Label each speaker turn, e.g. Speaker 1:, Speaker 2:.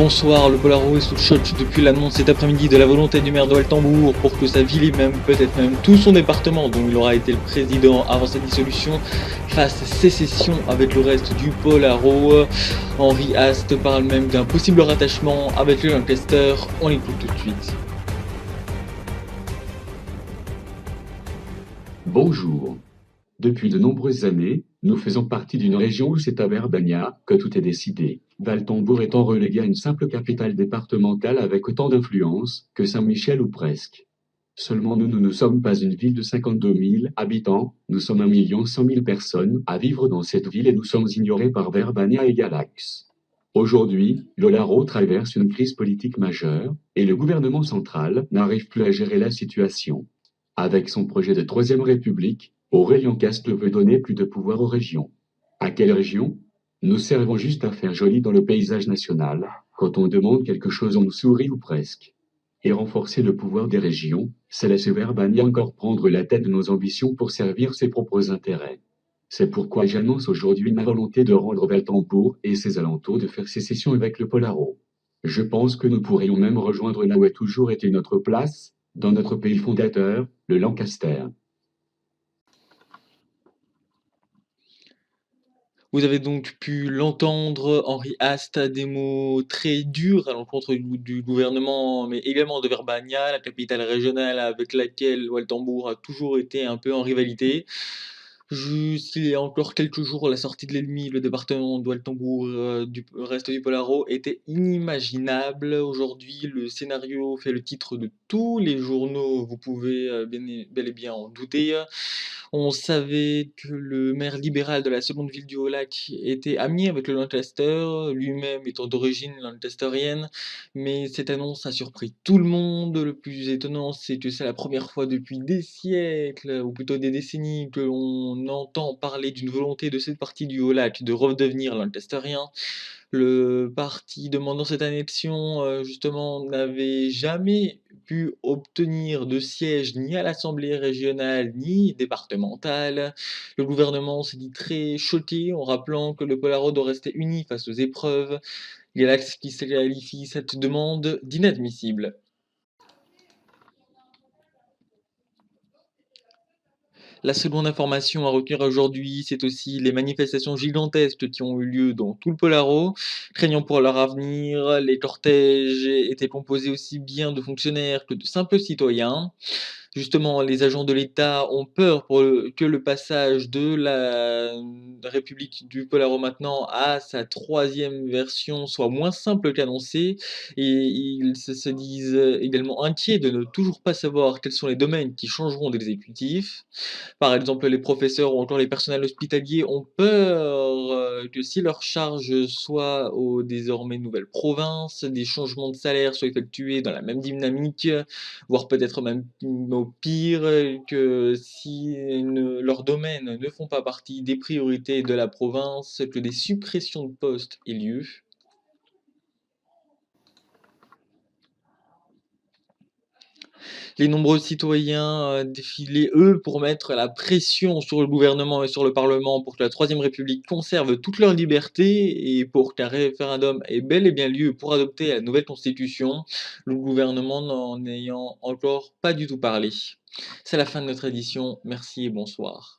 Speaker 1: Bonsoir, le Polaro est sous le choc depuis l'annonce cet après-midi de la volonté du maire de Waltembourg pour que sa ville et même peut-être même tout son département, dont il aura été le président avant sa dissolution, fasse sécession avec le reste du Polaro. Henri Ast parle même d'un possible rattachement avec le Lancaster. On l'écoute tout de suite.
Speaker 2: Bonjour. Depuis de nombreuses années, nous faisons partie d'une région où c'est à Verbania que tout est décidé. Waltembourg étant relégué à une simple capitale départementale avec autant d'influence que Saint-Michel ou presque. Seulement nous ne sommes pas une ville de 52 000 habitants, nous sommes 1 100 000 personnes à vivre dans cette ville et nous sommes ignorés par Verbania et Galax. Aujourd'hui, l'Olaro traverse une crise politique majeure et le gouvernement central n'arrive plus à gérer la situation. Avec son projet de Troisième République, Aurélien Castle veut donner plus de pouvoir aux régions. À quelle région? Nous servons juste à faire joli dans le paysage national. Quand on demande quelque chose, on nous sourit ou presque. Et renforcer le pouvoir des régions, c'est laisser Verbania encore prendre la tête de nos ambitions pour servir ses propres intérêts. C'est pourquoi j'annonce aujourd'hui ma volonté de rendre Waltembourg et ses alentours de faire sécession avec le Polaro. Je pense que nous pourrions même rejoindre là où a toujours été notre place, dans notre pays fondateur, le Lancaster.
Speaker 1: Vous avez donc pu l'entendre, Henri Ast a des mots très durs à l'encontre du gouvernement, mais également de Verbania, la capitale régionale avec laquelle Waltembourg a toujours été un peu en rivalité. Juste il y a encore quelques jours, la sortie de l'ennemi, le département de Waltembourg, du reste du Polaro était inimaginable. Aujourd'hui, le scénario fait le titre de tous les journaux, vous pouvez bel et bien en douter. On savait que le maire libéral de la seconde ville du Haut-Lac était ami avec le Lancaster, lui-même étant d'origine lancasterienne, mais cette annonce a surpris tout le monde. Le plus étonnant, c'est que c'est la première fois depuis des siècles, ou plutôt des décennies, que l'on entend parler d'une volonté de cette partie du Haut-Lac de redevenir lancasterien. Le parti demandant cette annexion, justement, n'avait jamais pu obtenir de siège ni à l'Assemblée régionale ni départementale. Le gouvernement s'est dit très choqué en rappelant que le Polaro doit rester uni face aux épreuves. Galax qui se qualifie cette demande d'inadmissible. La seconde information à retenir aujourd'hui, c'est aussi les manifestations gigantesques qui ont eu lieu dans tout le Polaro. Craignant pour leur avenir, les cortèges étaient composés aussi bien de fonctionnaires que de simples citoyens. Justement, les agents de l'État ont peur que le passage de la République du Polaro maintenant à sa troisième version soit moins simple qu'annoncé, et ils se disent également inquiets de ne toujours pas savoir quels sont les domaines qui changeront d'exécutif. Par exemple, les professeurs ou encore les personnels hospitaliers ont peur que si leur charge soit aux désormais nouvelles provinces, des changements de salaire soient effectués dans la même dynamique, voire peut-être même au pire, que si leurs domaines ne font pas partie des priorités de la province, que des suppressions de postes aient lieu. Les nombreux citoyens défilaient, eux, pour mettre la pression sur le gouvernement et sur le Parlement pour que la Troisième République conserve toute leur liberté et pour qu'un référendum ait bel et bien lieu pour adopter la nouvelle constitution, le gouvernement n'en ayant encore pas du tout parlé. C'est la fin de notre édition, merci et bonsoir.